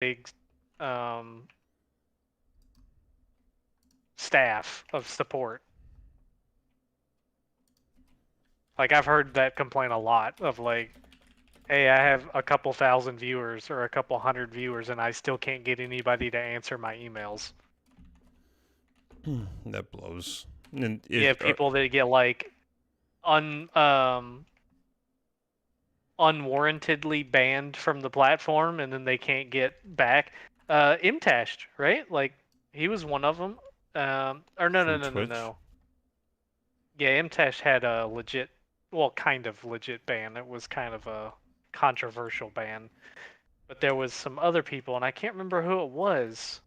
big staff of support. Like, I've heard that complaint a lot of like, hey, I have a couple thousand viewers or a couple hundred viewers and I still can't get anybody to answer my emails. That blows. And You have people that get like unwarrantedly banned from the platform and then they can't get back. Imtashed, right? Like, he was one of them. Or no. Yeah, Imtash had a legit, well, kind of legit ban. It was kind of a controversial ban. But there was some other people, and I can't remember who it was.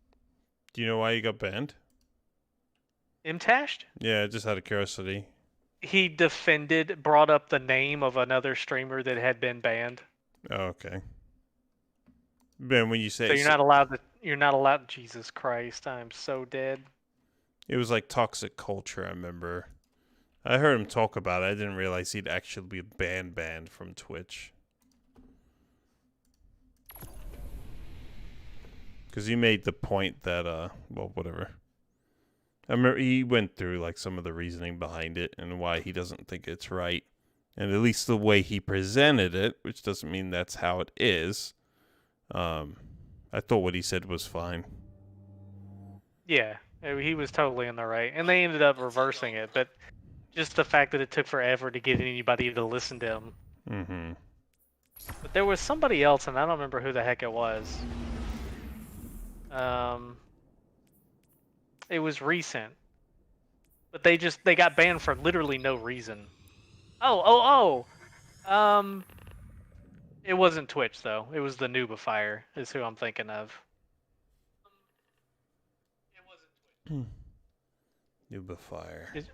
Do you know why he got banned? Imtashed? Yeah, just out of curiosity. He brought up the name of another streamer that had been banned. Oh, okay. Ben, when you say so you're not allowed. Jesus Christ, I'm so dead. It was like toxic culture, I remember. I heard him talk about it. I didn't realize he'd actually be banned from Twitch. Because he made the point that, well, whatever. I remember he went through like some of the reasoning behind it and why he doesn't think it's right. And at least the way he presented it, which doesn't mean that's how it is. I thought what he said was fine. Yeah, he was totally in the right. And they ended up reversing it, but just the fact that it took forever to get anybody to listen to him. Mm-hmm. But there was somebody else, and I don't remember who the heck it was. It was recent. But they got banned for literally no reason. It wasn't Twitch, though. It was the Noobifier, is who I'm thinking of. It wasn't Twitch. Noobifier. His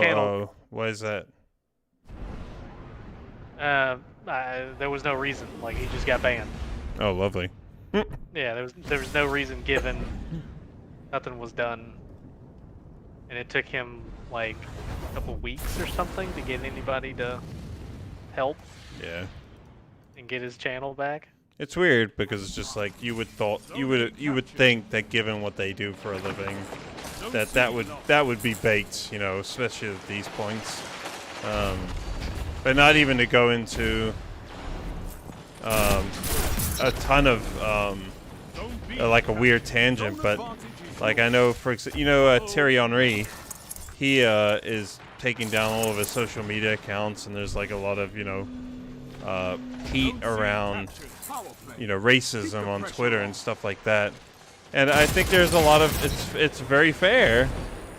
channel. Why is that? There was no reason. Like, he just got banned. Oh, lovely. Yeah, there was no reason given. Nothing was done. And it took him, like, a couple weeks or something to get anybody to help. Yeah. And get his channel back. It's weird because it's just like you would think that given what they do for a living, that would be baked, you know, especially at these points. But not even to go into a ton of like a weird tangent, but like I know for Thierry Henry, he is taking down all of his social media accounts, and there's like a lot of heat around racism on Twitter and stuff like that. And I think there's a lot of it's very fair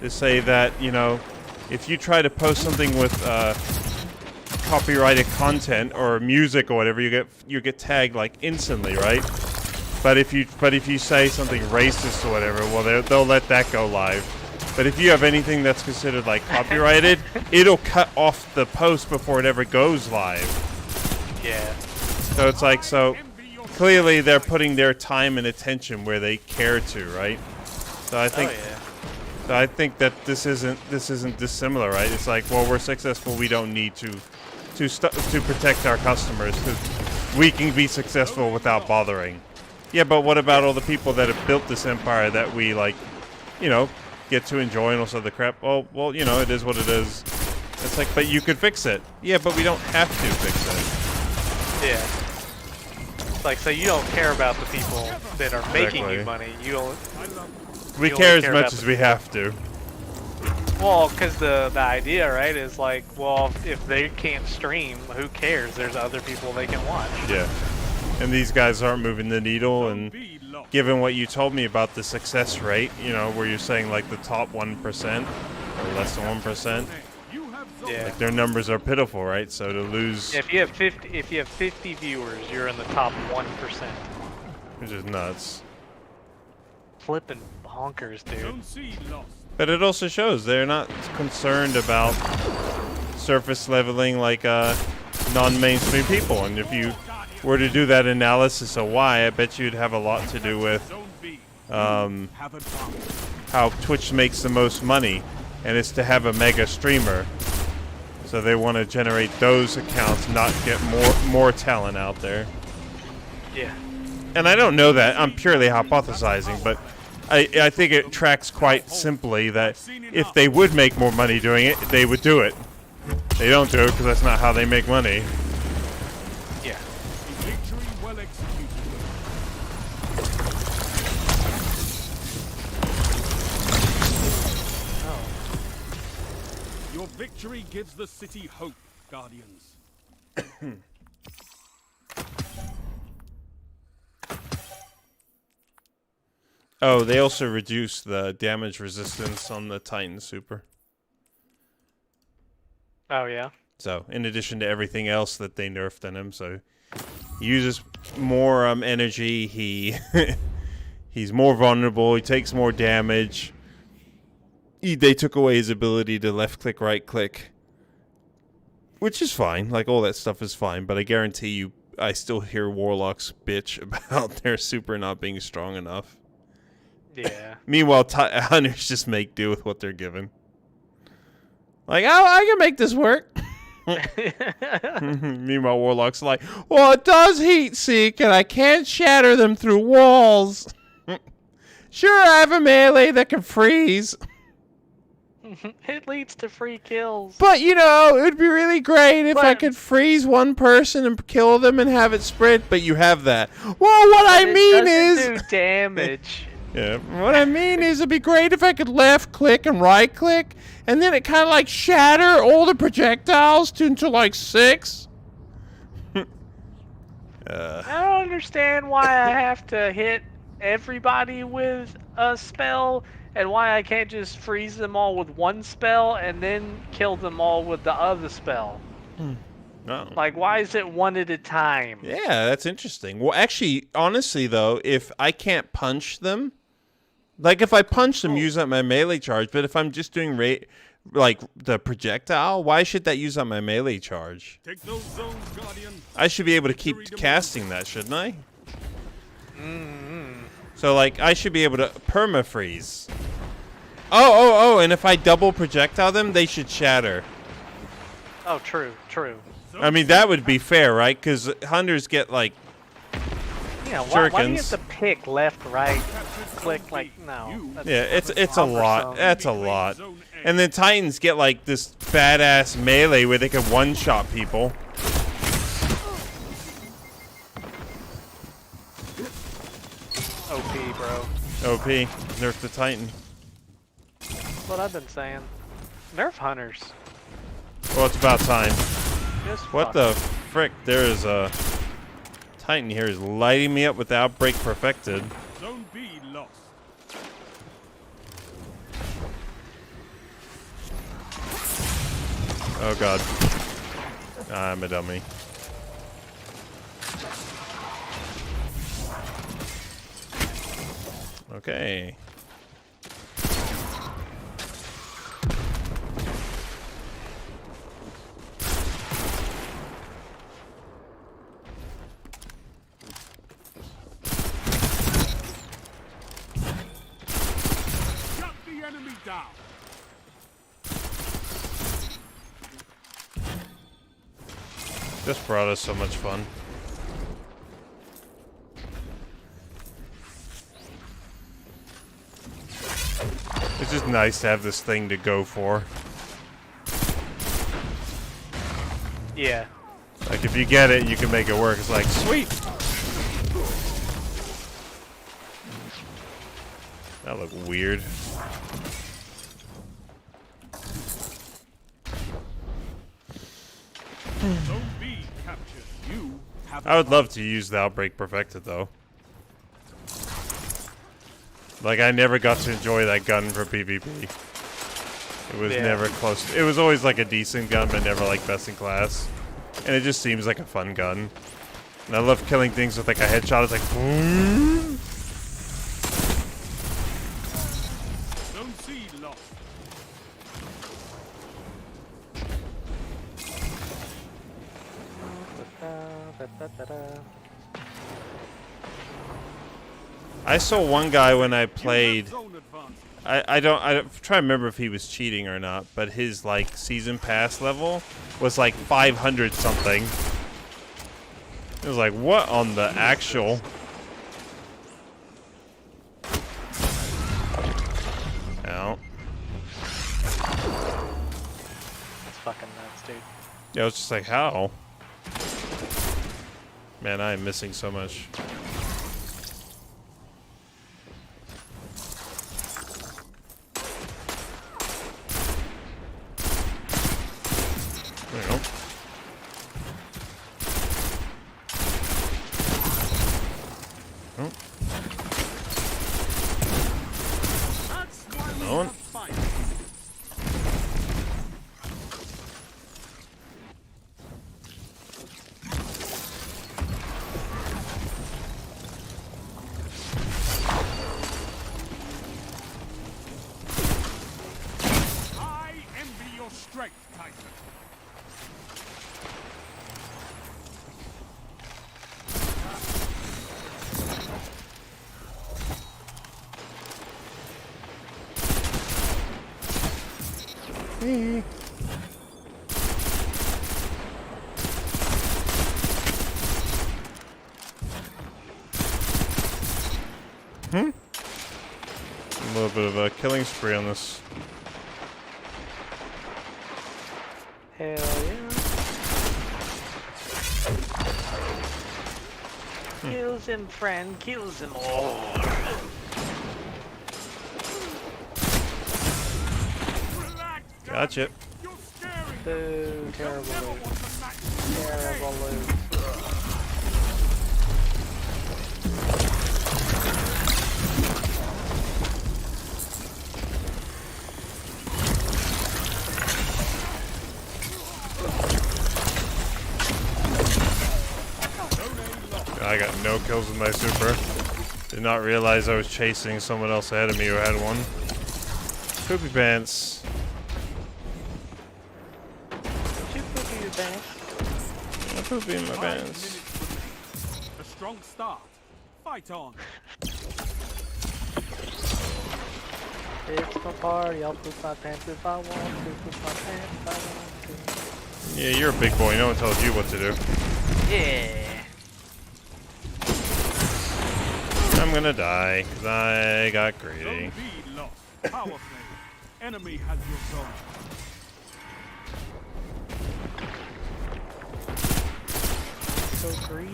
to say that if you try to post something with copyrighted content or music or whatever, you get tagged like instantly, right? But if you say something racist or whatever, well they'll let that go live. But if you have anything that's considered like copyrighted, it'll cut off the post before it ever goes live. Yeah. So it's like, so clearly they're putting their time and attention where they care to, right? So I think, so I think that this isn't dissimilar, right? It's like, well, we're successful, we don't need to protect our customers because we can be successful without bothering. Yeah, but what about all the people that have built this empire that we get to enjoy and also the crap? Well, it is what it is. It's like, but you could fix it. Yeah, but we don't have to fix it. Yeah. It's like, so you don't care about the people that are making you money. We care as much as we have to. Well, because the idea, right, is like, well, if they can't stream, who cares? There's other people they can watch. Yeah. And these guys aren't moving the needle, and given what you told me about the success rate, where you're saying like the top 1% or less than 1%, yeah, like their numbers are pitiful, right? So to lose, if you have 50 viewers, you're in the top 1%, which is nuts. Flipping bonkers, dude. But it also shows they're not concerned about surface leveling like non-mainstream people, and if you were to do that analysis of why, I bet you'd have a lot to do with how Twitch makes the most money, and it's to have a mega streamer. So they want to generate those accounts, not get more talent out there. Yeah. and I don't know that, I'm purely hypothesizing, but I think it tracks quite simply that if they would make more money doing it, they would do it. They don't do it because that's not how they make money. Yeah. Victory well executed. Your victory gives the city hope, Guardians. Oh, they also reduced the damage resistance on the Titan Super. Oh, yeah? So, in addition to everything else that they nerfed in him, so he uses more energy, he's more vulnerable, he takes more damage. They took away his ability to left-click, right-click. Which is fine, like all that stuff is fine, but I guarantee you I still hear Warlocks bitch about their super not being strong enough. Yeah. Meanwhile, Hunters just make do with what they're given. Like, oh, I can make this work. Meanwhile, Warlock's like, well, it does heat seek, and I can't shatter them through walls. Sure, I have a melee that can freeze. It leads to free kills. But, you know, it would be really great if I could freeze one person and kill them and have it spread. But you have that. Well, what I mean is... do damage. Yeah, what I mean is it'd be great if I could left click and right click, and then it kind of like shatter all the projectiles into like 6. I don't understand why I have to hit everybody with a spell, and why I can't just freeze them all with one spell and then kill them all with the other spell. Oh. Like, why is it one at a time? Yeah, that's interesting. Well, actually, honestly, though, if I can't punch them, like if I punch them, use up my melee charge, but if I'm just doing like the projectile, why should that use up my melee charge? Take those zones, Guardian. I should be able to keep casting that, shouldn't I? So, like, I should be able to perma-freeze. Oh, and if I double projectile them, they should shatter. Oh, true. I mean, that would be fair, right? Because Hunters get, like, yeah, why do you have to pick left, right, click, like, no. Yeah, it's a lot. That's a lot. And then Titans get, like, this badass melee where they can one-shot people. OP, bro. OP. Nerf the Titan. That's what I've been saying. Nerf Hunters. Well, it's about time. Just What fuck. the frick? There is a Titan here is lighting me up with the Outbreak Perfected. Zone B lost. Oh god. I'm a dummy. Okay. Shut the enemy down. This brought us so much fun. It's just nice to have this thing to go for. Yeah. Like, if you get it, you can make it work. It's like, sweet! That looked weird. Zone B captured. You have. I would love to use the Outbreak Perfected, though. Like, I never got to enjoy that gun for PvP. It was never close. It was always like a decent gun, but never like best in class. And it just seems like a fun gun. And I love killing things with like a headshot. It's like, boom. Zone C lost. I saw one guy when I played. Zone advantage. I don't try to remember if he was cheating or not, but his like season pass level was like 500 something. It was like, what on the actual? Yeah, I was just like, how? Man, I am missing so much. There we go. Oh. Another one. Strength, Titan. A little bit of a killing spree on this. Hell yeah. Kills him, friend. Kills him all. Gotcha. Boo, terrible loot. Terrible loot. I got no kills with my super. Did not realize I was chasing someone else ahead of me who had one. Poopy pants. Did you poopy your pants? I poopy in my pants. A strong start. Fight on. It's my party. I'll poop my pants if I want to. Poop my pants if I want Yeah, you're a big boy. No one tells you what to do. to. Yeah. I'm gonna die because I got greedy. Zone B lost. Power play. Enemy has your zone. So greedy.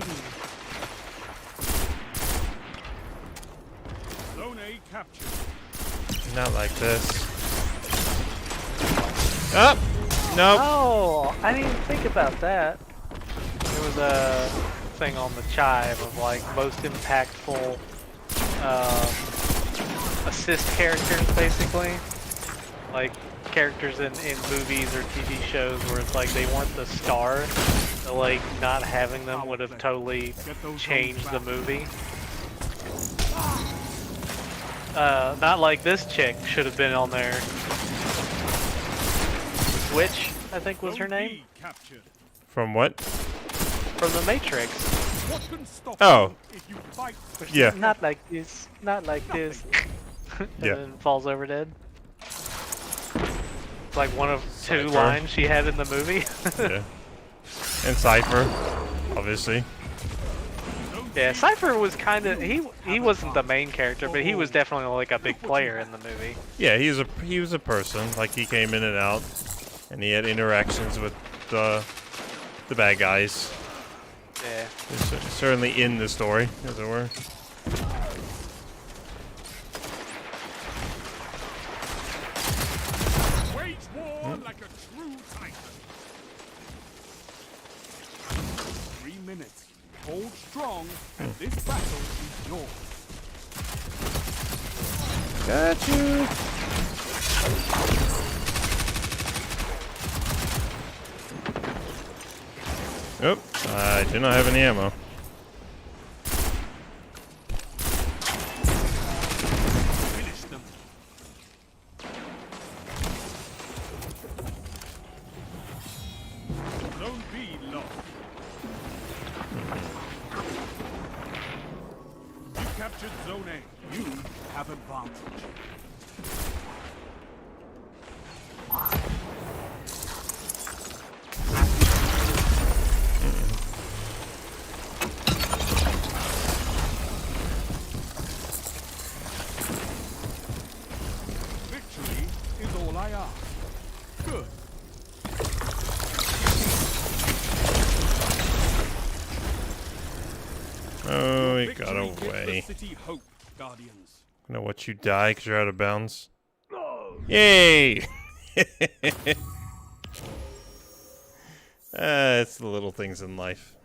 Zone A captured. Not like this. Up. Nope. Oh, I didn't even think about that. There was a thing on the Chive of like most impactful assist characters, basically. Like characters in movies or TV shows where it's like they weren't the star, so like not having them would have totally changed the movie. Not like this chick should have been on there. Switch, I think was her name. From what? From the Matrix. Oh. Yeah. Not like this. Not like this. And Yeah. then falls over dead. It's like one of two Cypher. lines she had in the movie. Yeah. And Cypher, obviously. Yeah, Cypher was kind of he wasn't the main character, but he was definitely like a big player in the movie. Yeah, he was a person. Like he came in and out, and he had interactions with the bad guys. Yeah. He's certainly in the story, as it were. Wage war like a true titan. 3 minutes. Hold strong, and this battle is yours. Got you. Oop, I do not have any ammo. Finish them. Zone B lost. You captured Zone A. You have advantage. Victory is all I ask. Good. Give way. the city hope, Guardians. You know what? You die because you're out of bounds. Yay! It's the little things in life.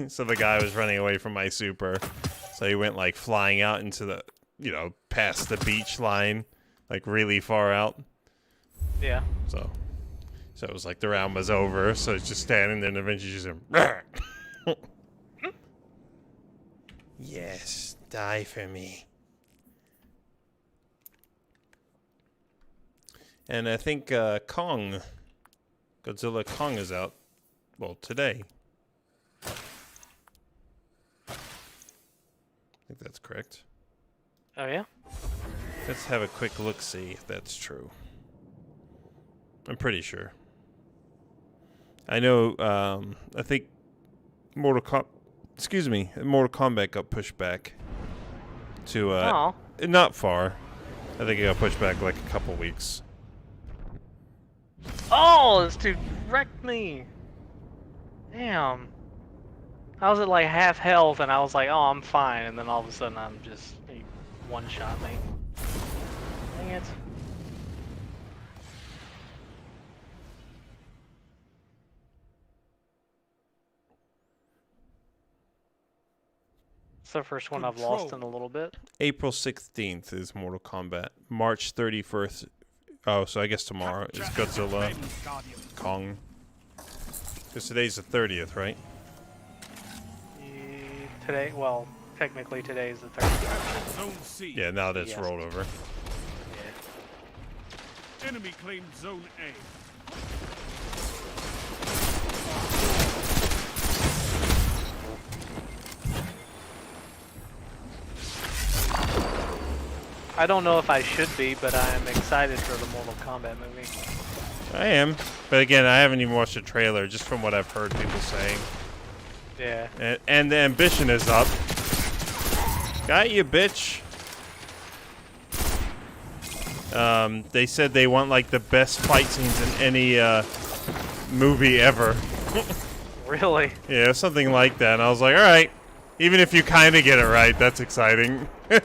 So the guy was running away from my super, so he went like flying out into the, you know, past the beach line, like really far out. Yeah. So it was like the round was over, so it's just standing there and eventually just yes, die for me. And I think Godzilla Kong is out, well, today. I think that's correct. Oh, yeah? Let's have a quick look-see if that's true. I'm pretty sure. I know, I think Mortal Kombat got pushed back to, not far. I think it got pushed back like a couple weeks. Oh, this dude wrecked me. Damn. I was at like half health and I was like, oh, I'm fine. And then all of a sudden he one-shot me. Dang it. It's the first one I've lost in a little bit. April 16th is Mortal Kombat. March 31st. Oh, so I guess tomorrow is Godzilla Kong. Because today's the 30th, right? Today, well, technically today is the 30th. Zone C. Yeah, now that's Yes. rolled over. Yeah. Enemy claimed Zone A. I don't know if I should be, but I am excited for the Mortal Kombat movie. I am. But again, I haven't even watched the trailer, just from what I've heard people saying. Yeah. And the ambition is up. Got you, bitch. They said they want like the best fight scenes in any movie ever. Really? Yeah, something like that. And I was like, all right, even if you kind of get it right, that's exciting. Yeah,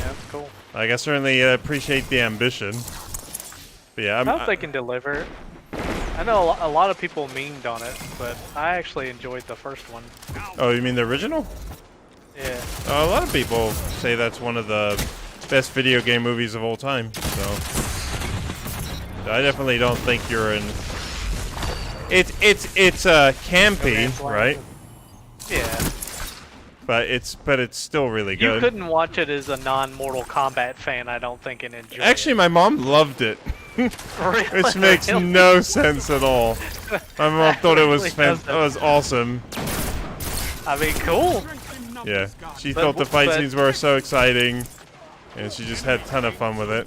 that's cool. Like, I certainly appreciate the ambition. But yeah, I hope they can deliver. I know a lot of people memed on it, but I actually enjoyed the first one. Oh, you mean the original? Yeah. A lot of people say that's one of the best video game movies of all time. So I definitely don't think you're in. It's campy, right? Yeah. But it's still really good. You couldn't watch it as a non-Mortal Kombat fan, I don't think, and enjoy Actually, it. my mom loved it. Really? Which makes no sense at all. My mom thought it was doesn't. awesome. I mean, cool. Yeah, she But- thought the fight but- scenes were so exciting, and she just had a ton of fun with it.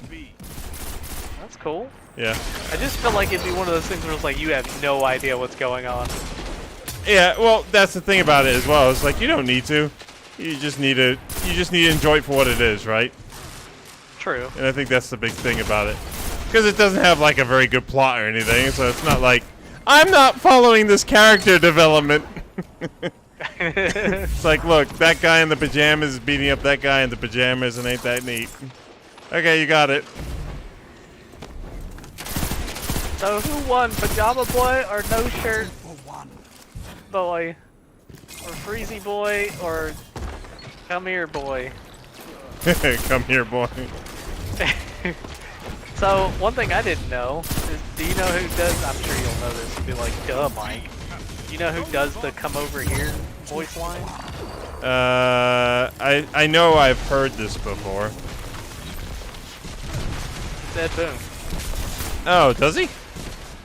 That's cool. Yeah. I just feel like it'd be one of those things where it's like you have no idea what's going on. Yeah, well, that's the thing about it as well. It's like you don't need to. You just need to enjoy it for what it is, right? True. And I think that's the big thing about it. Because it doesn't have like a very good plot or anything, so it's not like I'm not following this character development. It's like, look, that guy in the pajamas is beating up that guy in the pajamas, and ain't that neat? Okay, you got it. So who won, Pajama Boy or No Shirt Boy? Or Freezy Boy or Come Here Boy? Come here, boy. So, one thing I didn't know is, do you know who does, I'm sure you'll know this, you'll be like, duh, Mike. Do you know who does the come over here voice line? I know I've heard this before. Ed Boon. Oh, does he?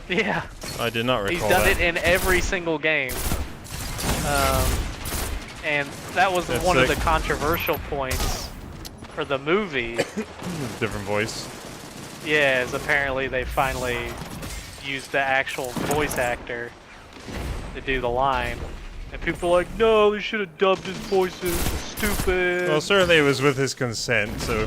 Yeah. I did not recall He's done that. it in every single game. And that was That's one of sick. the controversial points for the movie. Different voice. Yeah, is apparently they finally used the actual voice actor to do the line. And people are like, no, they should have dubbed his voices. It's stupid. Well, certainly it was with his consent, so.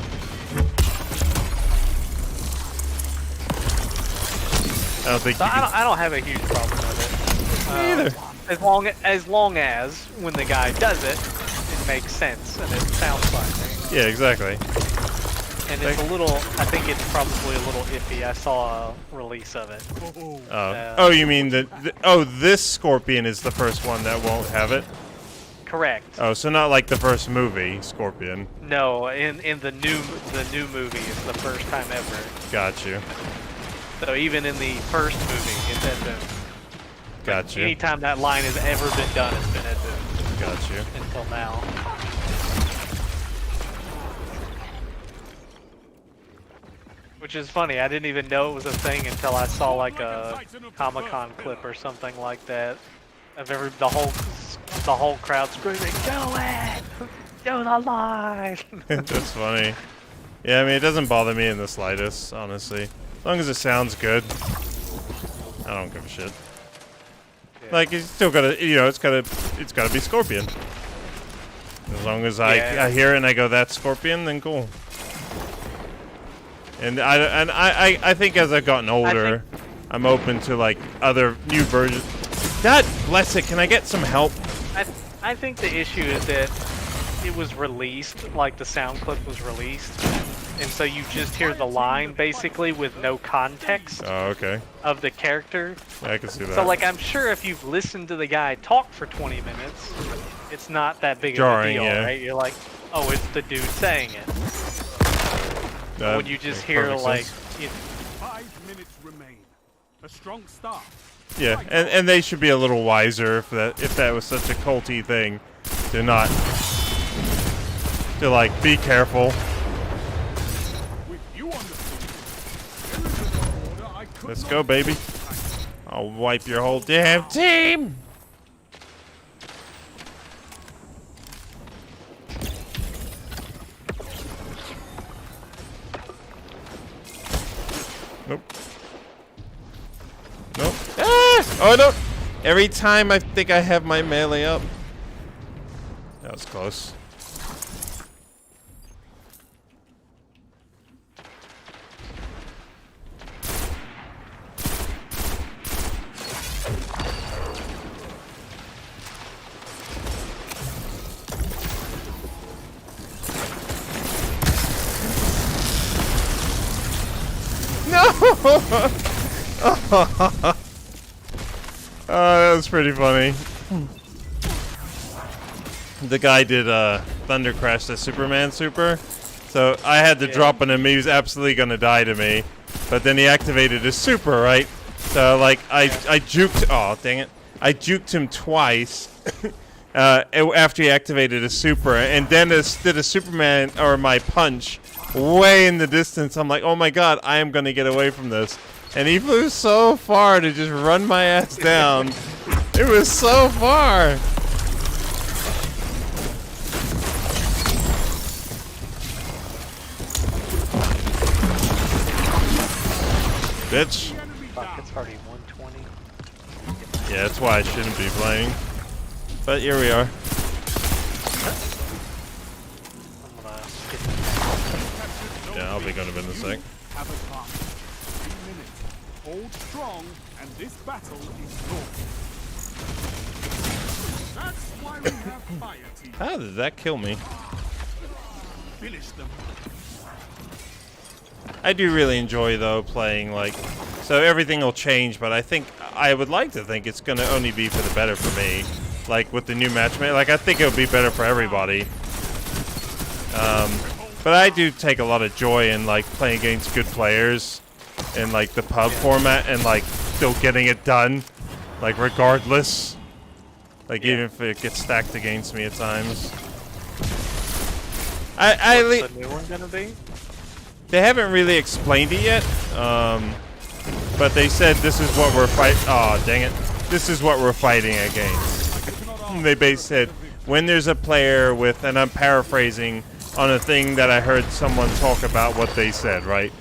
I don't think So you can. I don't have a huge problem with it. Me either. as long as when the guy does it, it makes sense and it sounds fine. Right? Yeah, exactly. And it's a little. I think it's probably a little iffy. I saw a release of it. Oh, you mean oh, this Scorpion is the first one that won't have it? Correct. Oh, so not like the first movie, Scorpion. No, in the new movie, it's the first time ever. Got you. So even in the first movie, it's Ed Boon. Got you. Anytime that line has ever been done, it's been Ed Boon. Got you. Until now. Which is funny, I didn't even know it was a thing until I saw like a Comic-Con clip or something like that of the whole crowd screaming, "Do it! Do the line!" That's funny. Yeah, I mean, it doesn't bother me in the slightest, honestly. As long as it sounds good, I don't give a shit. Yeah. Like, it's still gotta, you know, it's gotta be Scorpion. As long as I hear it and I go, "That's Scorpion," then cool. And I think as I've gotten older, I'm open to like other new versions. God bless it. Can I get some help? I think the issue is that it was released, like the sound clip was released, and so you just hear the line basically with no context. Oh, okay. Of the character. Yeah, I can see that. So like, I'm sure if you've listened to the guy talk for 20 minutes, it's not that big jarring, of a deal, yeah. right? You're like, oh, it's the dude saying it. When you just hear like, 5 minutes remain. A strong start. Yeah, and they should be a little wiser if that was such a culty thing, to not like be careful. With you on the field, Let's go, baby. I'll wipe your whole damn team. Nope. Nope. Ah! Oh, no! Every time I think I have my melee up. That was close. No! Oh, that was pretty funny. The guy did Thunder Crash the Superman super, so I had to drop on him. He was absolutely gonna die to me, but then he activated his super, right? So like I juked. Oh dang it! I juked him twice after he activated his super, and then did a Superman or my punch way in the distance. I'm like, oh my god, I am gonna get away from this. And he flew so far to just run my ass down. It was so far. Bitch. Fuck, it's already 120. Yeah, that's why I shouldn't be playing. But here we are. Yeah, I'll be going to in a sec. Hold strong, and this battle is yours. That's why we have fire team. How did that kill me? Finish them. I do really enjoy though playing like, so everything will change, but I would like to think it's gonna only be for the better for me. Like with the new matchmaking, like I think it'll be better for everybody. But I do take a lot of joy in like playing against good players in like the pub format and like still getting it done, like regardless. Like even if it gets stacked against me at times. What's the new one gonna be? They haven't really explained it yet, but they said this is what we're fighting. Oh, dang it! This is what we're fighting against. They basically said when there's a player with, and I'm paraphrasing on a thing that I heard someone talk about what they said, right?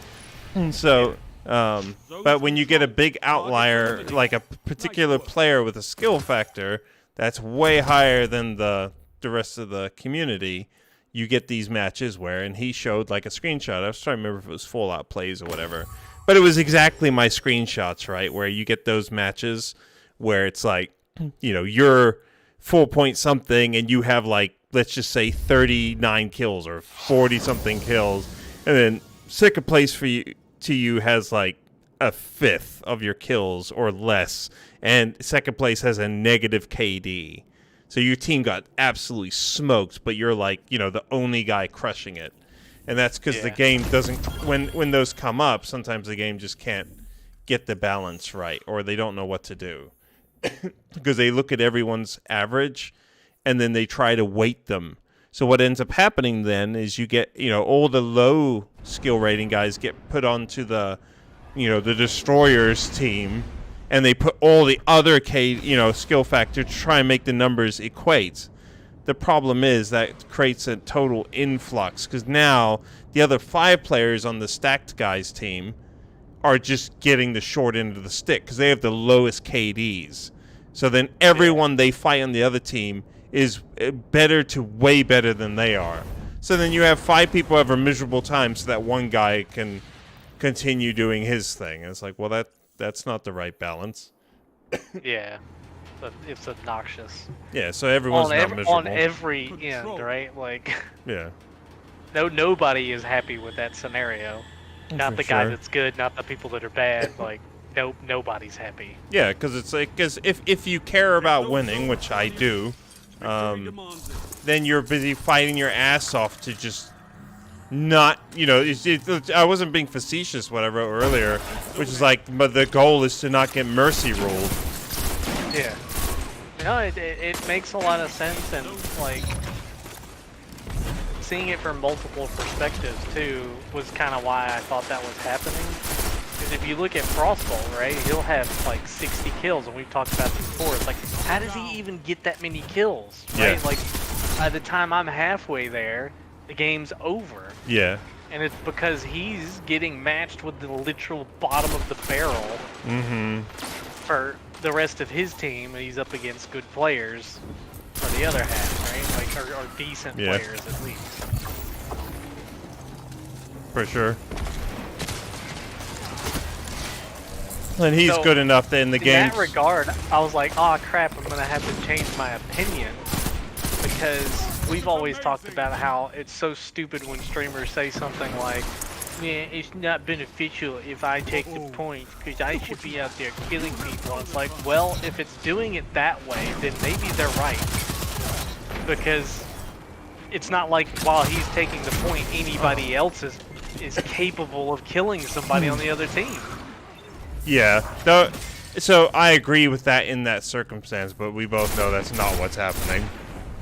So, but when you get a big outlier, like a particular player with a skill factor that's way higher than the rest of the community, you get these matches where, and he showed like a screenshot. I was trying to remember if it was Fallout Plays or whatever, but it was exactly my screenshots, right? Where you get those matches where it's like you know, you're full point something and you have like, let's just say 39 kills or 40 something kills, and then second place for you has like a fifth of your kills or less, and second place has a negative KD. So your team got absolutely smoked, but you're like, you know, the only guy crushing it. And that's because the game doesn't, when those come up, sometimes the game just can't get the balance right, or they don't know what to do. Because they look at everyone's average, and then they try to weight them. So what ends up happening then is you get, you know, all the low skill rating guys get put onto the, you know, the Destroyers team, and they put all the other skill factor to try and make the numbers equate. The problem is that creates a total influx, because now the other 5 players on the stacked guys team are just getting the short end of the stick because they have the lowest KDs. So then everyone they fight on the other team is better to way better than they are. So then you have 5 people have a miserable time so that one guy can continue doing his thing. And it's like, well, that's not the right balance. Yeah. But it's obnoxious. Yeah, so everyone's not miserable. On every end, right? Like, yeah. Nobody is happy with that scenario. Not the guy that's good, not the people that are bad. Like, nobody's happy. Yeah, because it's like, because if you care about winning, which I do, then you're busy fighting your ass off to just not, you know, I wasn't being facetious, what I wrote earlier, which is like, but the goal is to not get mercy ruled. Yeah. No, it makes a lot of sense, and like seeing it from multiple perspectives too was kind of why I thought that was happening. Because if you look at Frostbolt, right, he'll have like 60 kills, and we've talked about this before. It's like, how does he even get that many kills? Right? Yeah. Like, by the time I'm halfway there, the game's over. Yeah. And it's because he's getting matched with the literal bottom of the barrel for the rest of his team, and he's up against good players for the other half, right? Like, or decent players at least. For sure. And he's good enough that in the game. In that regard, I was like, oh crap, I'm gonna have to change my opinion, because we've always talked about how it's so stupid when streamers say something like, yeah, it's not beneficial if I take the points because I should be out there killing people. It's like, well, if it's doing it that way, then maybe they're right. Because it's not like while he's taking the point, anybody else is capable of killing somebody on the other team. Yeah. So I agree with that in that circumstance, but we both know that's not what's happening.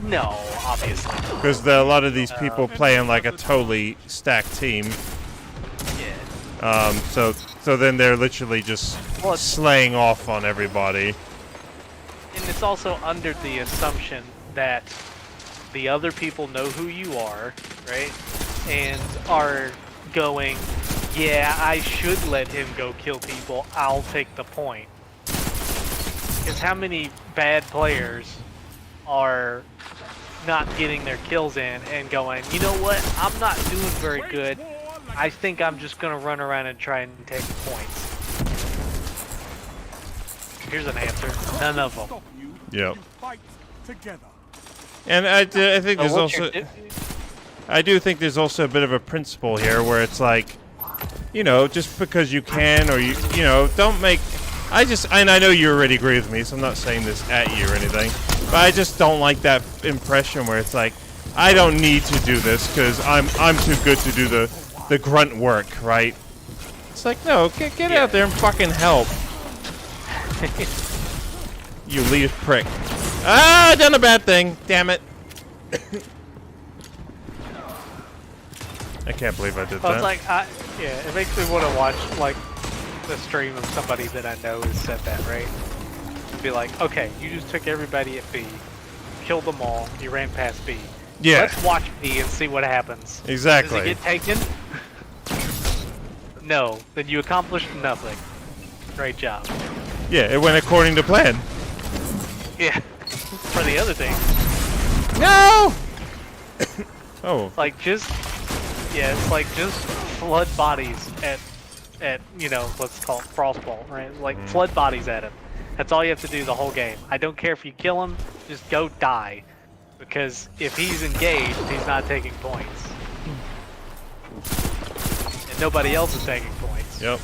No, obviously. Because a lot of these people play in like a totally stacked team. So then they're literally just slaying off on everybody. And it's also under the assumption that the other people know who you are, right? And are going, yeah, I should let him go kill people. I'll take the point. Because how many bad players are not getting their kills in and going, you know what? I'm not doing very good. I think I'm just gonna run around and try and take points. Here's an answer. None of them. Yep. And I think there's also, I do think there's also a bit of a principle here where it's like, you know, just because you can, or you know, don't make. And I know you already agree with me, so I'm not saying this at you or anything, but I just don't like that impression where it's like, I don't need to do this because I'm too good to do the grunt work, right? It's like, no, get out there and fucking help. You lead prick. Ah, I done a bad thing. Damn it. I can't believe I did that. It's like, it makes me want to watch like the stream of somebody that I know has said that, right? Be like, okay, you just took everybody at B, killed them all, you ran past B. Yeah. Let's watch B and see what happens. Exactly. Does it get taken? No. Then you accomplished nothing. Great job. Yeah, it went according to plan. Yeah. For the other thing. No! Oh. Like just, it's like just flood bodies at you know, let's call it Frostbolt, right? Like flood bodies at him. That's all you have to do the whole game. I don't care if you kill him, just go die. Because if he's engaged, he's not taking points. And nobody else is taking points. Yep.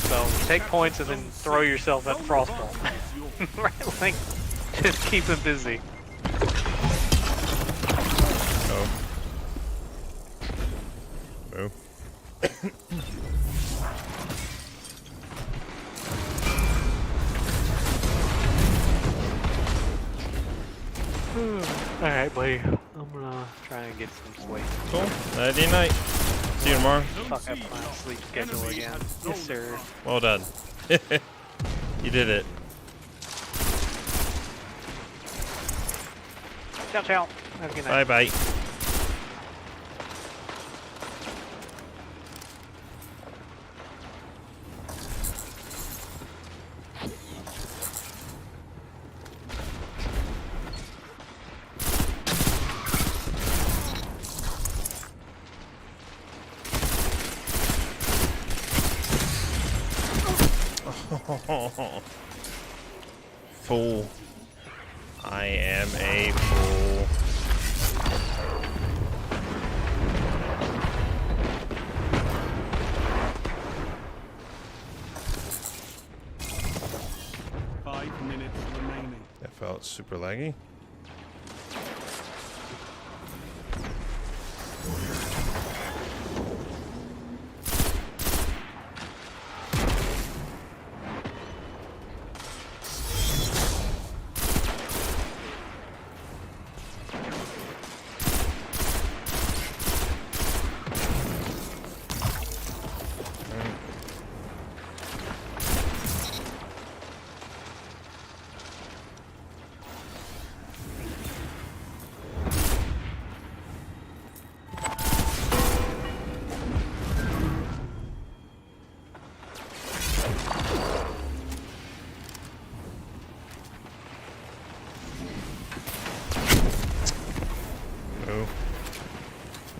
So take points and then throw yourself at Frostball. Right? Like, just keep him busy. Oh. Oh. Alright, buddy. I'm gonna try and get some sleep. Cool. Nighty night. See you tomorrow. Fuck up my sleep schedule again. Yes, sir. Well done. You did it. Ciao, ciao. Have a good night. Bye bye. Fool. I am a fool. That felt super laggy.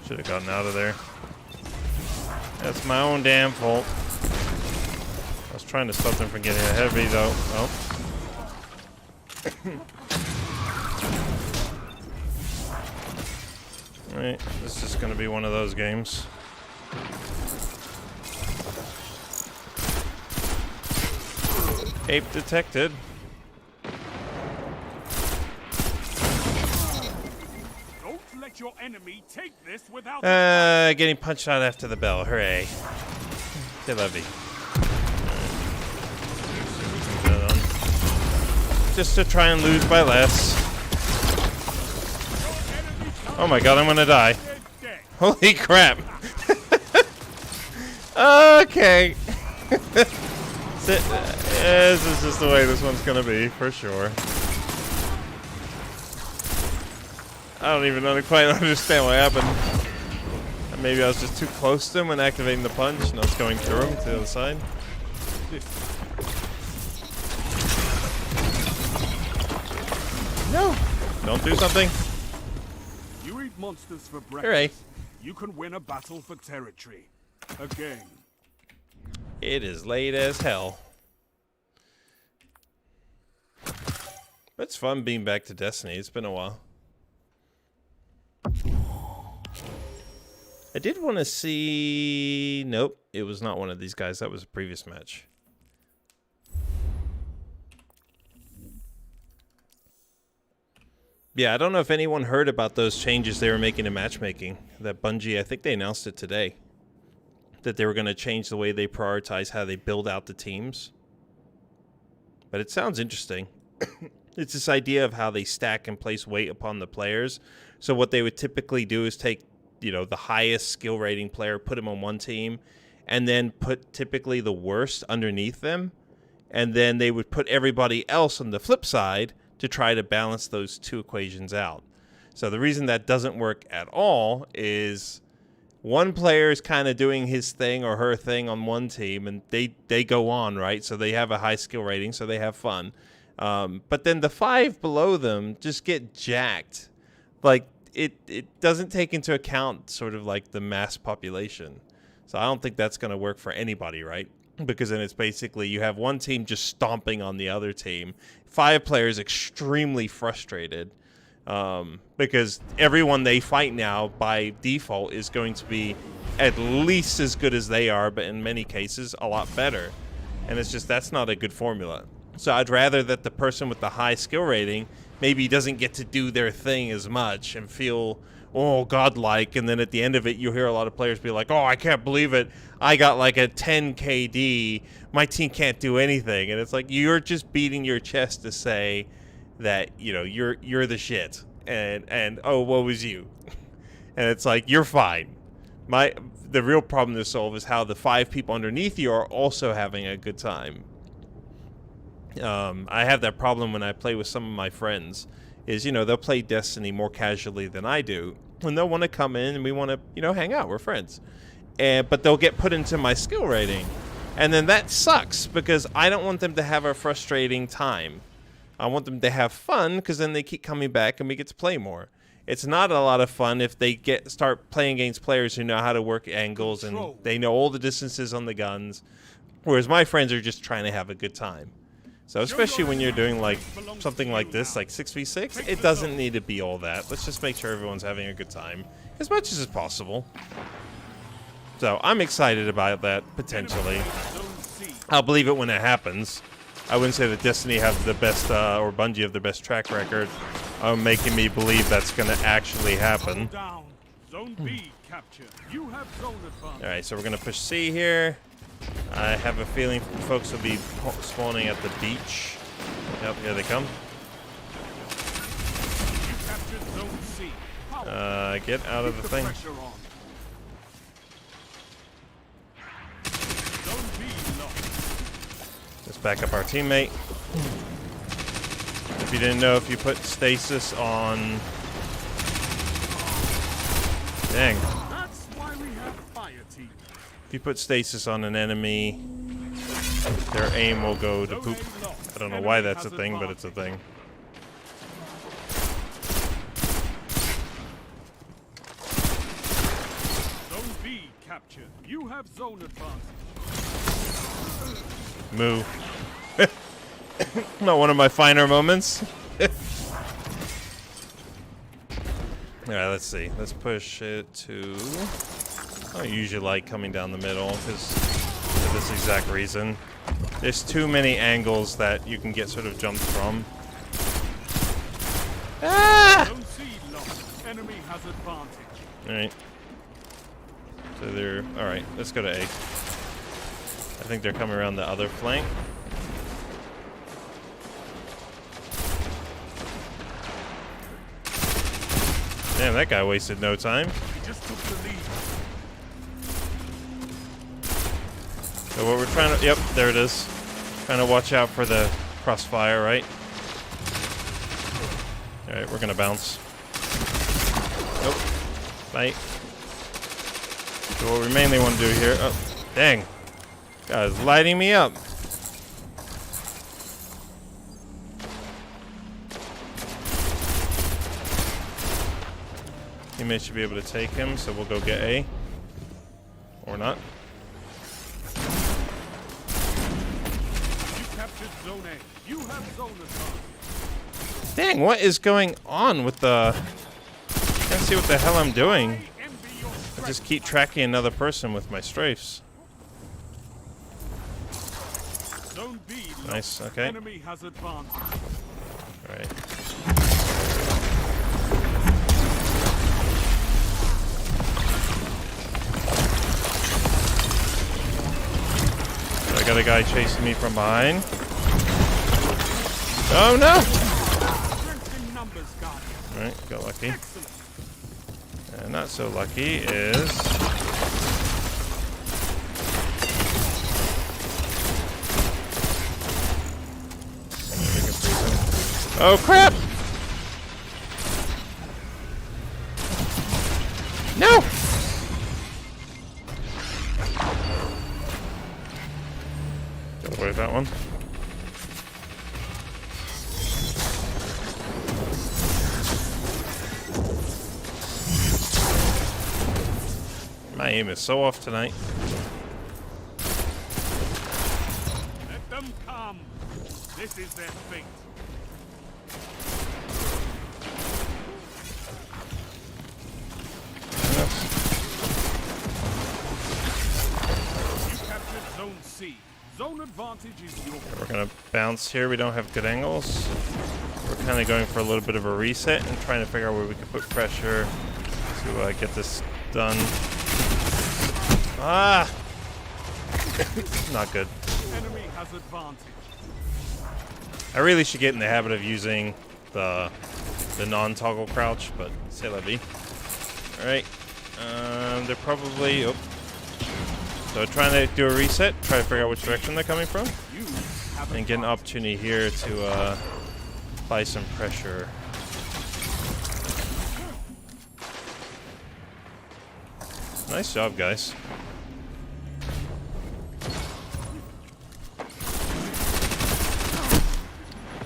Should have gotten out of there. That's my own damn fault. I was trying to stop them from getting ahead of me, though. Oh. Alright, this is going to be one of those games. Ape detected. Your enemy take this without getting punched out after the bell. Hooray. C'est la vie. Just to try and lose by less. Oh my god, I'm gonna die. Holy crap. Okay. This is just the way this one's gonna be, for sure. I don't even quite understand what happened. Maybe I was just too close to him when activating the punch and I was going through him to the other side. No! Don't do something. You eat monsters for breakfast. Hooray. You can win a battle for territory. Again. It is late as hell. It's fun being back to Destiny. It's been a while. I did want to see... Nope, it was not one of these guys. That was a previous match. Yeah, I don't know if anyone heard about those changes they were making to matchmaking. That Bungie, I think they announced it today. That they were going to change the way they prioritize how they build out the teams. But it sounds interesting. It's this idea of how they stack and place weight upon the players. So what they would typically do is take, you know, the highest skill rating player, put him on one team, and then put typically the worst underneath them. And then they would put everybody else on the flip side to try to balance those two equations out. So the reason that doesn't work at all is one player is kind of doing his thing or her thing on one team, and they go on, right? So they have a high skill rating, so they have fun. But then the 5 below them just get jacked. Like, it doesn't take into account sort of like the mass population. So I don't think that's going to work for anybody, right? because then it's basically you have one team just stomping on the other team. 5 players extremely frustrated because everyone they fight now by default is going to be at least as good as they are, but in many cases a lot better. And it's just, that's not a good formula. So I'd rather that the person with the high skill rating maybe doesn't get to do their thing as much and feel, oh, godlike, and then at the end of it you hear a lot of players be like, oh, I can't believe it, I got like a 10 KD, my team can't do anything. And it's like, you're just beating your chest to say that, you know, you're the shit, and oh, woe was you. And it's like, you're fine. The real problem to solve is how the 5 people underneath you are also having a good time. I have that problem when I play with some of my friends, is, you know, they'll play Destiny more casually than I do, and they'll want to come in and we want to, you know, hang out, we're friends. But they'll get put into my skill rating, and then that sucks because I don't want them to have a frustrating time. I want them to have fun because then they keep coming back and we get to play more. It's not a lot of fun if they start playing against players who know how to work angles and they know all the distances on the guns, whereas my friends are just trying to have a good time. So especially when you're doing like something like this, like 6v6, it doesn't need to be all that. Let's just make sure everyone's having a good time as much as is possible. So I'm excited about that, potentially. I'll believe it when it happens. I wouldn't say that Destiny have the best, or Bungie have the best track record of making me believe that's going to actually happen. Alright, so we're going to push C here. I have a feeling folks will be spawning at the beach. Yep, here they come. Get out of the thing. Let's back up our teammate. If you didn't know, if you put stasis on... Dang. That's why we have fire team. If you put stasis on an enemy, their aim will go to poop. I don't know why that's a thing, but it's a thing. Zone B captured. You have zone advantage. Moo. Not one of my finer moments. Alright, let's see. Let's push it to... I don't usually like coming down the middle because for this exact reason. There's too many angles that you can get sort of jumped from. Ah! Zone C lost. Enemy has advantage. Alright. So they're... Alright, let's go to A. I think they're coming around the other flank. Damn, that guy wasted no time. He just took the lead. So what we're trying to... Yep, there it is. Trying to watch out for the crossfire, right? Alright, we're gonna bounce. Nope. Bite. So what we mainly want to do here... Oh, dang. Guy's lighting me up. Teammate should be able to take him, so we'll go get A. Or not. You captured zone A. You have zone advantage. Dang, what is going on with the... I can't see what the hell I'm doing. I just keep tracking another person with my strafes. Zone B lost. Nice, okay. Enemy has advantage. Alright. I got a guy chasing me from behind. Oh no! Alright, got lucky. And not so lucky is... Oh crap! No! Got away with that one. My aim is so off tonight. This is their fate. You captured Zone C. Zone advantage is yours. We're gonna bounce here. We don't have good angles. We're kind of going for a little bit of a reset and trying to figure out where we can put pressure to get this done. Ah! Not good. Enemy has advantage. I really should get in the habit of using the non-toggle crouch, but c'est la vie. Alright. They're probably... Oh. So trying to do a reset, try to figure out which direction they're coming from. And get an opportunity here to apply some pressure. Nice job, guys.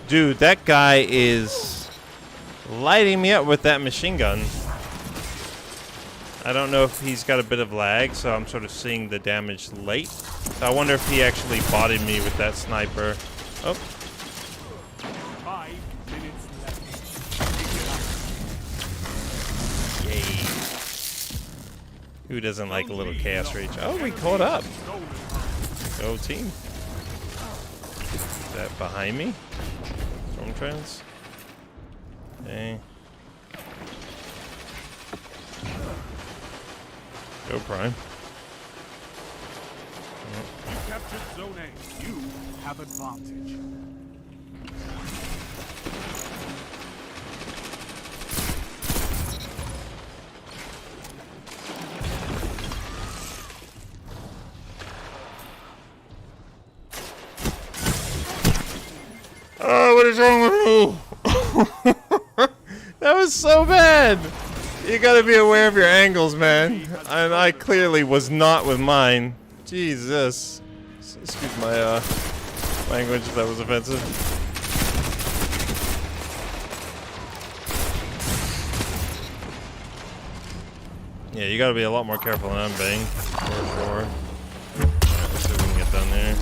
Dude, that guy is lighting me up with that machine gun. I don't know if he's got a bit of lag, so I'm sort of seeing the damage late. So I wonder if he actually bodied me with that sniper. Oh. 5 minutes left. Yay. Who doesn't like a little chaos rage? Oh, we caught up. Go team. Is that behind me? Stormtrans? Okay. Go Prime. You captured Zone A. You have advantage. Oh, what is wrong with me? That was so bad. You gotta be aware of your angles, man. And I clearly was not with mine. Jesus. Excuse my language if that was offensive. Yeah, you gotta be a lot more careful than I'm being. For sure. Alright, let's see if we can get down there.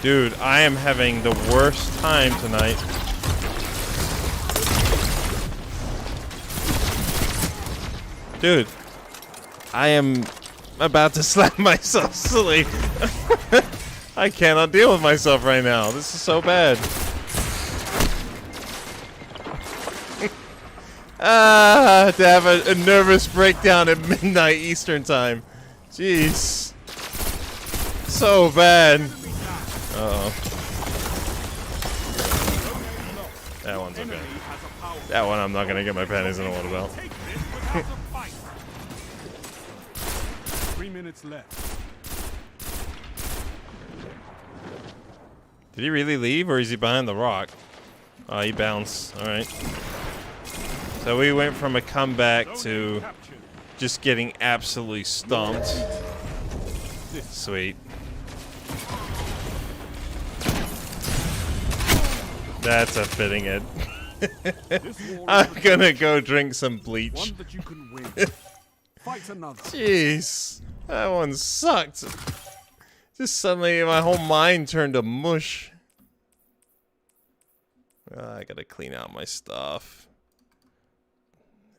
Dude, I am having the worst time tonight. Dude, I am about to slap myself silly. I cannot deal with myself right now. This is so bad. To have a nervous breakdown at midnight Eastern time. Jeez. So bad. Uh-oh. That one's okay. That one I'm not gonna get my panties in a water about. 3 minutes left. Did he really leave, or is he behind the rock? Oh, he bounced. Alright. So we went from a comeback to just getting absolutely stomped. Sweet. That's a fitting it. I'm gonna go drink some bleach. One that you can win. Fight another. Jeez. That one sucked. Just suddenly my whole mind turned to mush. I gotta clean out my stuff.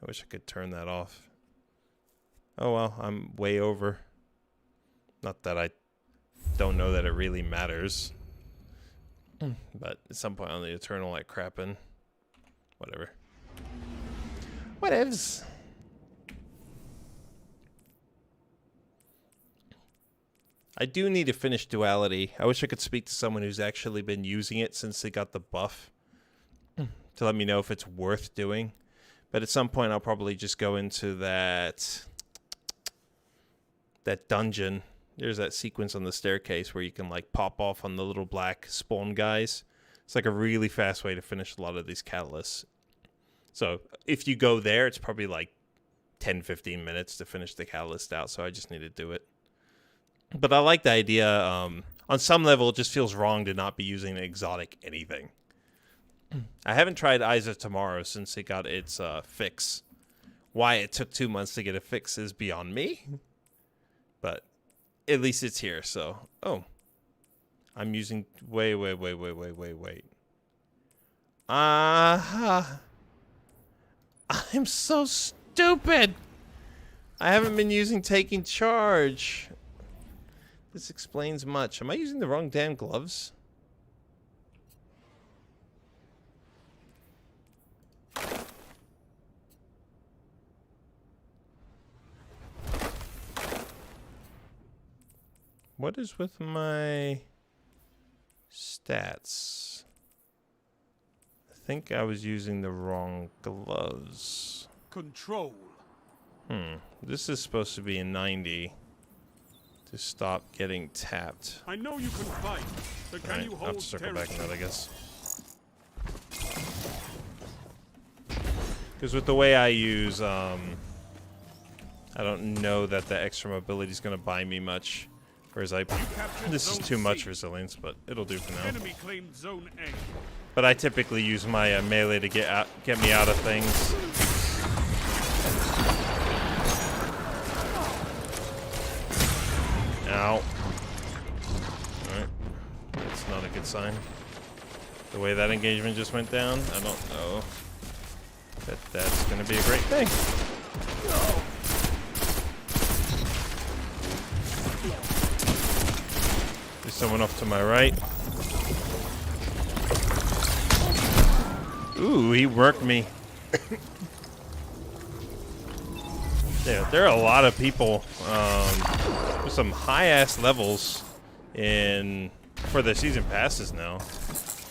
I wish I could turn that off. Oh well, I'm way over. Not that I don't know that it really matters. But at some point on the Eternal like crapping. Whatever. Whatevs. I do need to finish Duality. I wish I could speak to someone who's actually been using it since they got the buff to let me know if it's worth doing. But at some point I'll probably just go into that dungeon. There's that sequence on the staircase where you can like pop off on the little black spawn guys. It's like a really fast way to finish a lot of these catalysts. So if you go there, it's probably like 10-15 minutes to finish the catalyst out. So I just need to do it. But I like the idea. On some level, it just feels wrong to not be using an exotic anything. I haven't tried Eyes of Tomorrow since it got its fix, Why it took 2 months to get a fix is beyond me. But at least it's here, so... Oh. I'm using... Wait. I'm so stupid! I haven't been using taking charge. This explains much. Am I using the wrong damn gloves? What is with my stats? I think I was using the wrong gloves. Control. This is supposed to be a 90 to stop getting tapped. I know you can fight, but can you I'll have hold to circle back on that, I guess. Because with the way I use, I don't know that the extra mobility is going to buy me much. Whereas this is too much resilience, but it'll do for now. Enemy claimed zone A. But I typically use my melee to get me out of things. Ow. Alright. That's not a good sign. The way that engagement just went down, I don't know that that's going to be a great thing. There's someone off to my right. Ooh, he worked me. Yeah, there are a lot of people with some high-ass levels for the season passes now.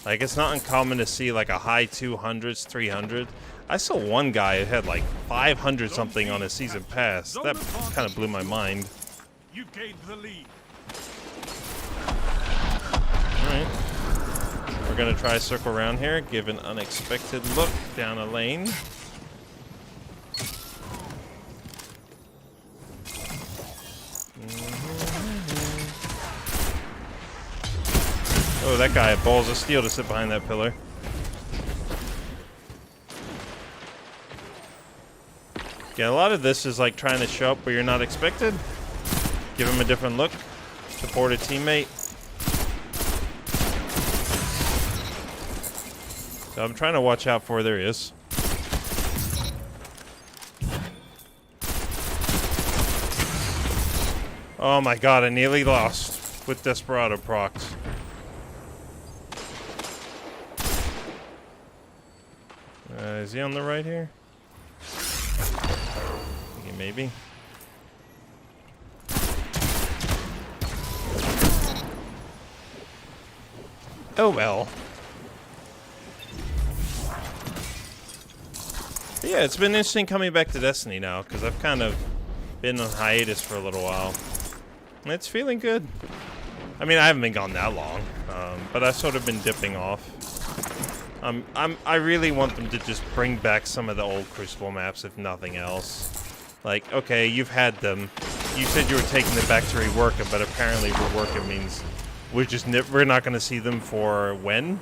Like, it's not uncommon to see like a high 200s, 300. I saw one guy who had like 500 something on his season pass. That kind of blew my mind. You gained the lead. Alright. We're gonna try to circle around here, give an unexpected look down a lane. Oh, that guy had balls of steel to sit behind that pillar. Yeah, a lot of this is like trying to show up where you're not expected. Give him a different look. Support a teammate. So I'm trying to watch out for where there is. Oh my god, I nearly lost with Desperado procs. Is he on the right here? Okay, maybe. Oh well. But yeah, it's been interesting coming back to Destiny now, because I've kind of been on hiatus for a little while. And it's feeling good. I mean, I haven't been gone that long, but I've sort of been dipping off. I really want them to just bring back some of the old Crucible maps, if nothing else. Like, okay, you've had them. You said you were taking them back to rework them, but apparently rework it means we're not going to see them for when?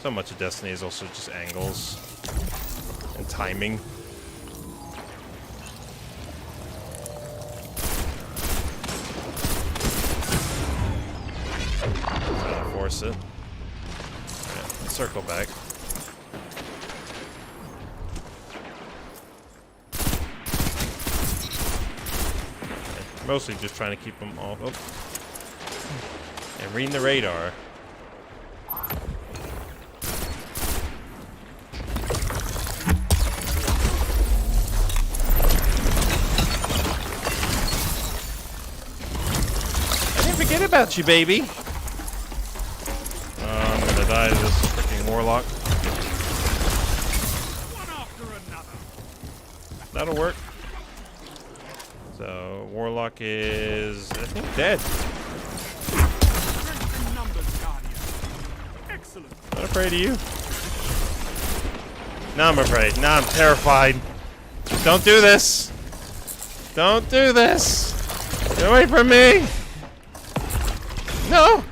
So much of Destiny is also just angles and timing. Force it. Right, circle back. Okay, mostly just trying to keep them off. Oh. And reading the radar. I didn't forget about you, baby. I'm gonna die to this freaking Warlock. One after another. That'll work. So, Warlock is, I think, dead. Strength in numbers, Guardian. Excellent. Not afraid of you. Now I'm afraid. Now I'm terrified. Don't do this. Don't do this. Get away from me. No.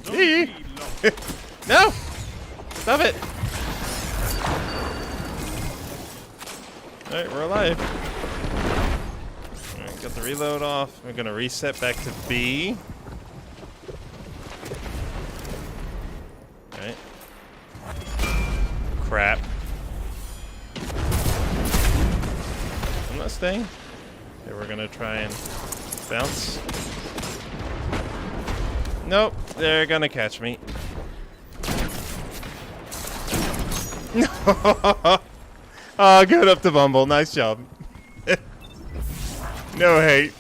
Zone B lost. No! Stop it! Alright, we're alive. Alright, got the reload off. We're gonna reset back to B. Alright. Crap. I'm not staying. Okay, we're gonna try and bounce. Nope, they're gonna catch me. Oh, good up to Bumble. Nice job. No hate.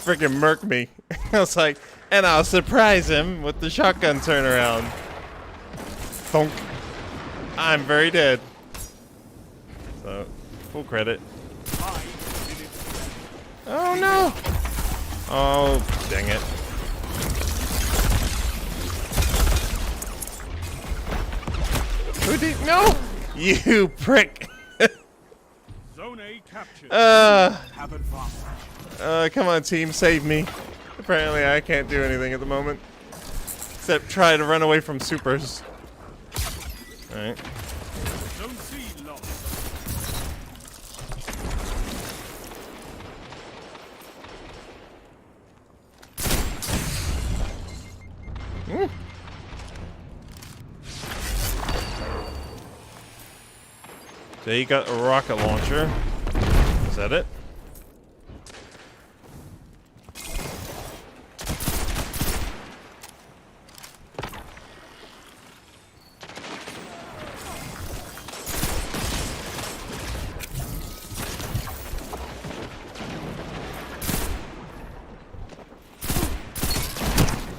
Freaking murked me. I was like, and I'll surprise him with the shotgun turnaround. Thunk. I'm very dead. So, full credit. Oh no! Oh, dang it. Who did? No! You prick! Zone A captured. Come on, team, save me. Apparently, I can't do anything at the moment. Except try to run away from supers. Alright. Zone C lost. So you got a rocket launcher. Is that it?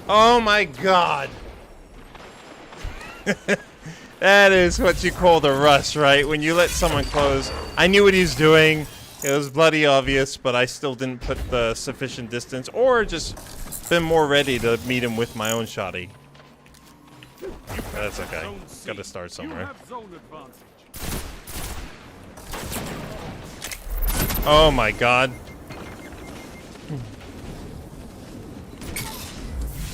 Oh my god! That is what you call the rush, right? When you let someone close. I knew what he was doing. It was bloody obvious, but I still didn't put the sufficient distance or just been more ready to meet him with my own shotty. That's okay. Gotta start somewhere. Oh my god.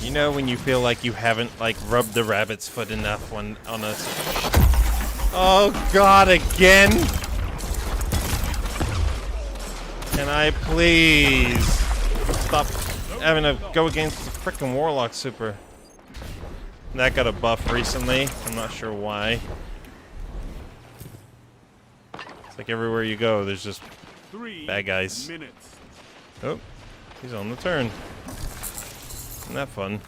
You know when you feel like you haven't like rubbed the rabbit's foot enough on a... Oh god, again? Can I please stop having to go against the frickin' Warlock super? That got a buff recently. I'm not sure why. It's like everywhere you go, there's just bad guys. Oh, he's on the turn. Isn't that fun?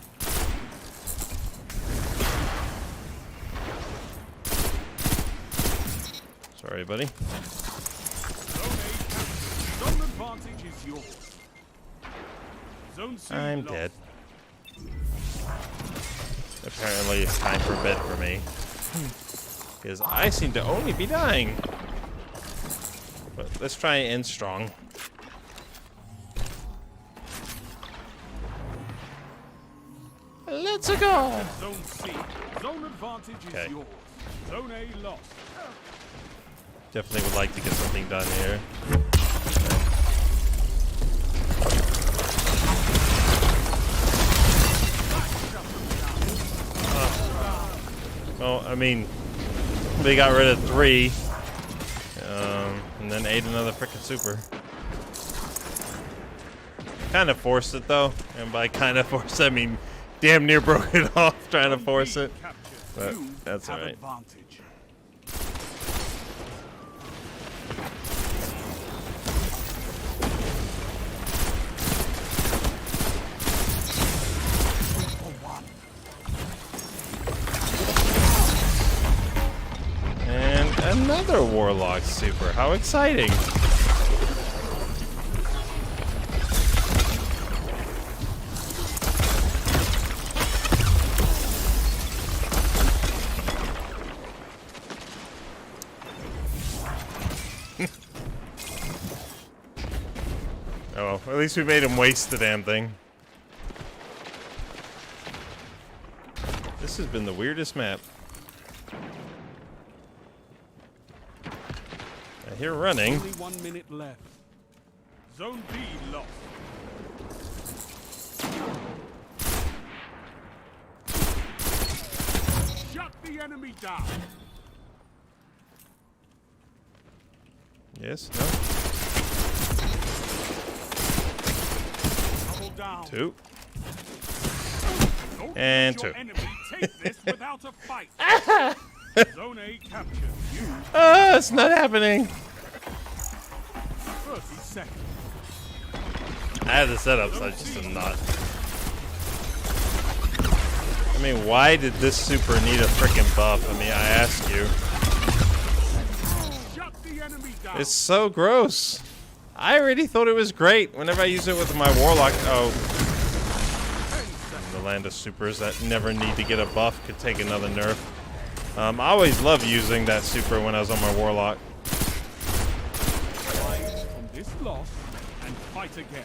Sorry, buddy. Zone advantage is yours. Zone C I'm lost. dead. Apparently it's time for bed for me. Because I seem to only be dying. But let's try and end strong. Let's go! Zone C. Zone advantage is yours. Zone A lost. Definitely would like to get something done here. Well, I mean, they got rid of 3, and then ate another frickin' super. Kind of forced it though, and by kind of forced I mean damn near broke it off trying to force it. But that's alright. And another Warlock super. How exciting! Oh, well, at least we made him waste the damn thing. This has been the weirdest map. I hear running. Only 1 minute left. Zone B lost. Shut the enemy down. Yes, no. Double down. 2. Don't And let your 2. enemy take this without a fight. Zone A captured. You It's not happening. 30 seconds. I had the setup, so I just am not. I mean, why did this super need a frickin' buff? I mean, I ask you. Shut the enemy down. It's so gross. I already thought it was great whenever I use it with my Warlock. Oh. The land of supers that never need to get a buff could take another nerf. I always loved using that super when I was on my Warlock. From this loss and fight again.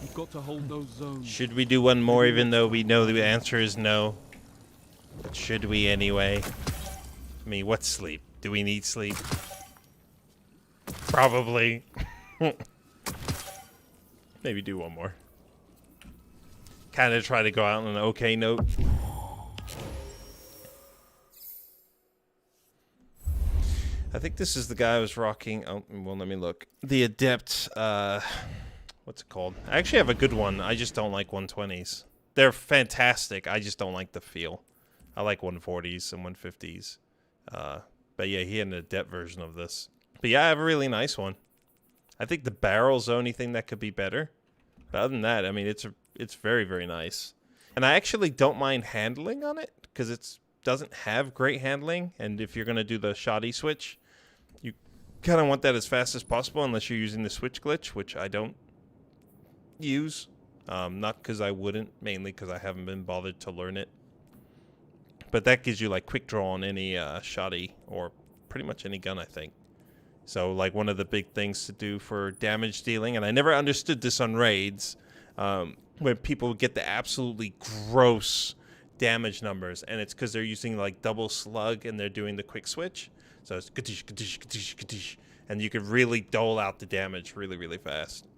You've got to hold those zones. Should we do one more even though we know the answer is no? But should we anyway? I mean, what's sleep? Do we need sleep? Probably. Maybe do one more. Kind of try to go out on an okay note. I think this is the guy I was rocking. Oh, well, let me look. The Adept, what's it called? I actually have a good one. I just don't like 120s. They're fantastic. I just don't like the feel. I like 140s and 150s. But yeah, he had an Adept version of this. But yeah, I have a really nice one. I think the barrel's the only thing that could be better. But other than that, I mean, it's very, very nice. And I actually don't mind handling on it because it doesn't have great handling. And if you're going to do the shoddy switch, you kind of want that as fast as possible unless you're using the switch glitch, which I don't use. Not because I wouldn't, mainly because I haven't been bothered to learn it. But that gives you like quick draw on any shoddy or pretty much any gun, I think. So like one of the big things to do for damage dealing, and I never understood this on raids, when people get the absolutely gross damage numbers, and it's because they're using like double slug and they're doing the quick switch. So it's katish, katish, katish, katish, and you could really dole out the damage really, really fast.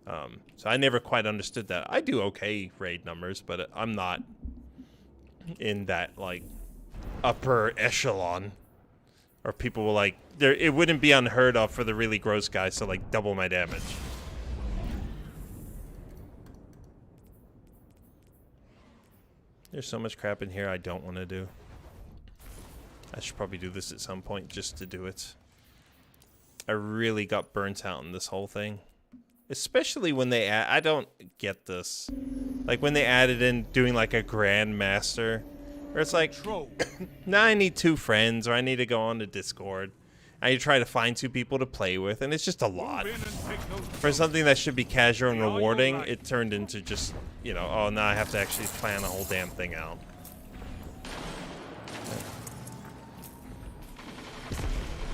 So I never quite understood that. I do okay raid numbers, but I'm not in that like upper echelon. Or people will like, it wouldn't be unheard of for the really gross guys to like double my damage. There's so much crap in here I don't want to do. I should probably do this at some point just to do it. I really got burnt out on this whole thing. Especially when they add, I don't get this. Like when they added in doing like a Grandmaster. Or it's like, now I need 2 friends, or I need to go on to Discord. I need to try to find 2 people to play with, and it's just a lot. For something that should be casual and rewarding, it turned into just, you know, oh, now I have to actually plan a whole damn thing out.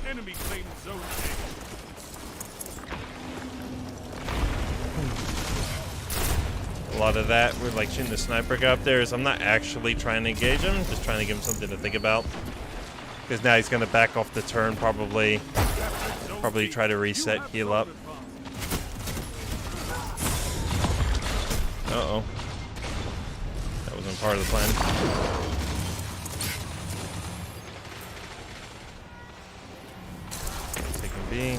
Enemy claimed zone A. A lot of that with like shooting the sniper guy up there is I'm not actually trying to engage him, just trying to give him something to think about. Because now he's gonna back off the turn, probably try to reset, heal up. Uh-oh. That wasn't part of the plan. Taking B.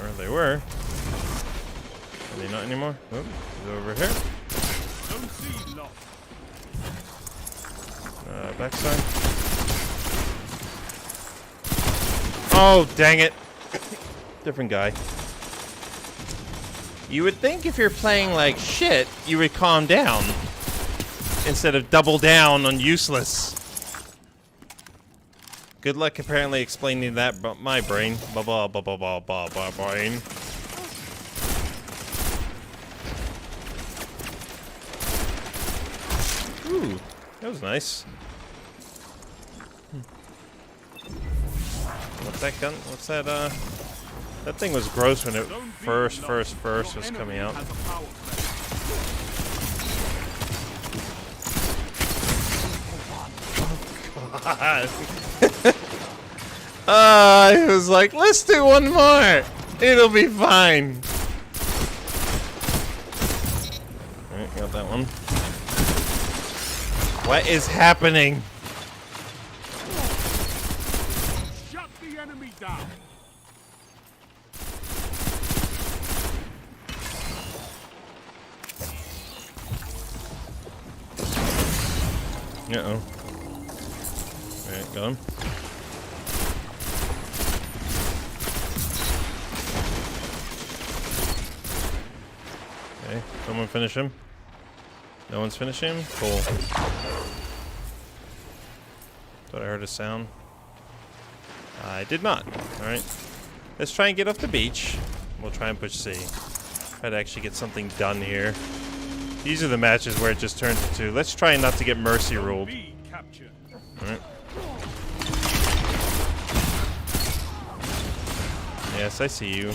Or they were. Are they not anymore? Oh, he's over here. Backside. Oh, dang it. Different guy. You would think if you're playing like shit, you would calm down. Instead of double down on useless. Good luck apparently explaining that, but my brain. Brain. Ooh, that was nice. What's that gun? What's that, that thing was gross when it first was coming out. I was like, let's do one more. It'll be fine. What is happening? Shut the enemy down. Uh-oh. Alright, got him. Okay, someone finish him. No one's finishing him? Cool. Thought I heard a sound. I did not. Alright. Let's try and get off the beach. We'll try and push C. Try to actually get something done here. These are the matches where it just turns into, let's try not to get mercy ruled. Alright. Yes, I see you.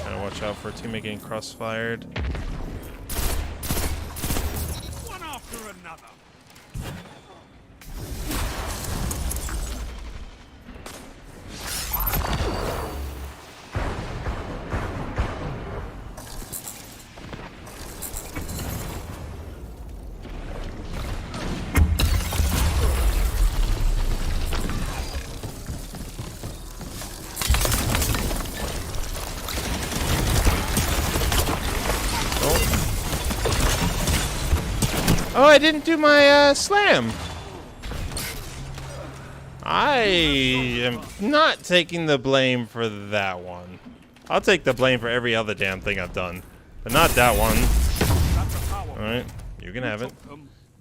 Gotta watch out for a teammate getting crossfired. One after another. Oh, I didn't do my slam. I am not taking the blame for that one. I'll take the blame for every other damn thing I've done, but not that one. Alright, you can have it.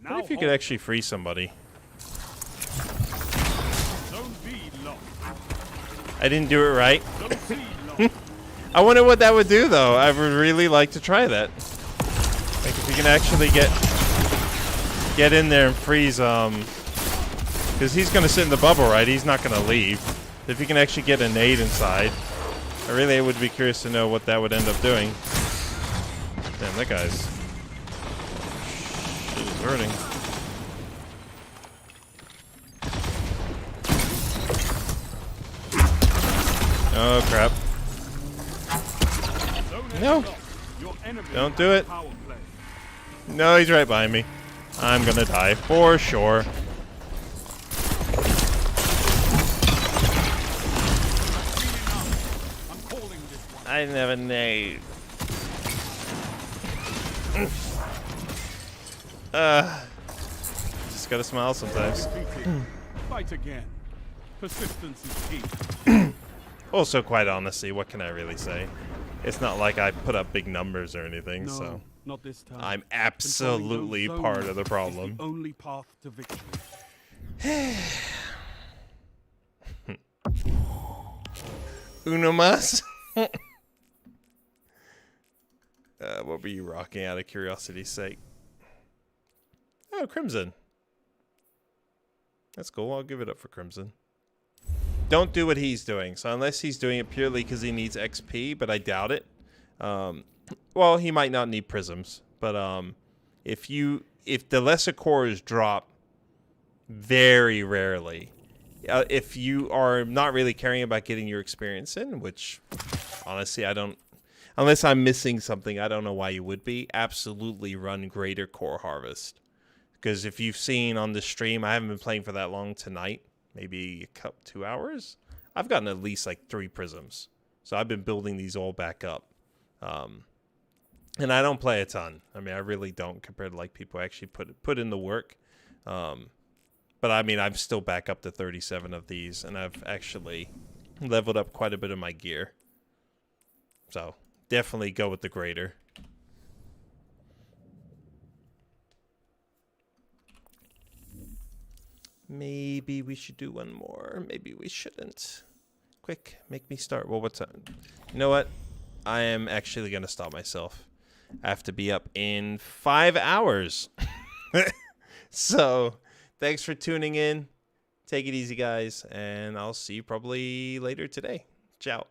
What if you could actually free somebody? I didn't do it right. I wonder what that would do, though. I would really like to try that. Like, if you can actually get in there and freeze, because he's going to sit in the bubble, right? He's not going to leave. If you can actually get a nade inside, I really would be curious to know what that would end up doing. Damn, that guy's shit is hurting. Oh, crap. No. Don't do it. No, he's right behind me. I'm gonna die for sure. I didn't have a nade. Just gotta smile sometimes. Fight again. Persistence is key. Also, quite honestly, what can I really say? It's not like I put up big numbers or anything, so not this time. I'm absolutely part of the problem. Is the only path to victory. Uno mas? What were you rocking out of curiosity's sake? Oh, Crimson. That's cool. I'll give it up for Crimson. Don't do what he's doing. So unless he's doing it purely because he needs XP, but I doubt it. Well, he might not need prisms, but if the lesser cores drop very rarely, if you are not really caring about getting your experience in, which honestly I don't, unless I'm missing something, I don't know why you would be. Absolutely run Greater Core Harvest, because if you've seen on the stream, I haven't been playing for that long tonight. Maybe a couple 2 hours. I've gotten at least like 3 prisms, so I've been building these all back up. And I don't play a ton. I mean, I really don't compared to like people who actually put in the work. But I mean, I'm still back up to 37 of these, and I've actually leveled up quite a bit of my gear. So definitely go with the greater. Maybe we should do one more. Maybe we shouldn't. Quick, make me start. Well, what's up? You know what? I am actually going to stop myself. I have to be up in 5 hours. So, thanks for tuning in. Take it easy, guys. And I'll see you probably later today. Ciao.